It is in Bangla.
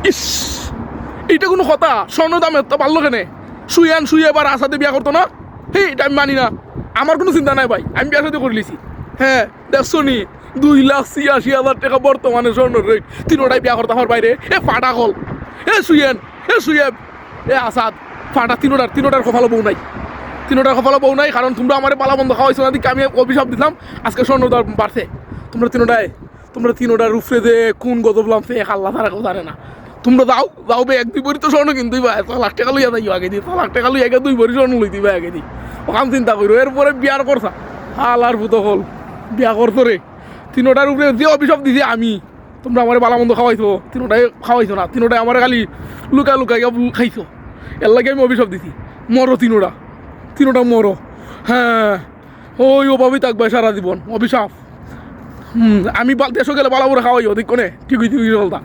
ইস, এইটা কোনো কথা? স্বর্ণ দাম এত পারলো কেন? শুয়ে এবার আসাতে বিয়া করতো না? এটা আমি মানি না। আমার কোনো চিন্তা নাই ভাই, আমি বিয়া সাথে করে লিছি। হ্যাঁ দেখছো নি, 2,86,000 টাকা বর্তমানে স্বর্ণের রেট। তিনোটাই বিয়া করতে আমার বাইরে। ফাটা কল, সুয়েব, আসাদ, ফাটা তিনোটার কপালে বউ নাই। তিনোটার কপালে বউ নাই, কারণ তোমরা আমার পালা বন্ধ খাওয়াইছো না দিকে আমি অভিশাপ দিতাম। আজকে স্বর্ণের দাম বাড়ছে। তোমরা তিনোটার উপরে যে কোন গজব লামছে আল্লাহ তারা কেউ জানে না। তোমরা যাও বে 1-2 ভরি তো স্বর্ণ কিনতেই বা 1 লাখ টাকা লইয়া যাইও আগে দি, 1 লাখ টাকা লইয়া আগে 2 ভরি স্বর্ণ লইতেই বা আগে দি। ওখান চিন্তা করো, এরপরে বিয়ার করছা হালার ভূত হল বিয়া করতো রে। তিনোটার উপরে যে অভিশাপ দিছে আমি, তোমরা আমার বালা মন্দ খাওয়াইছো, তিনোটাই খাওয়াইছো না, তিনোটাই আমার খালি লুকাই খাইছো। এর লাগে আমি অভিশাপ দিছি, মরো তিনোটা মরো। হ্যাঁ ওই অভাবই থাকবে সারা জীবন, অভিশাপ। আমি দেশও গেলে বালা করে খাওয়াইও, দেখো নে ঠিক হইতে বলতা।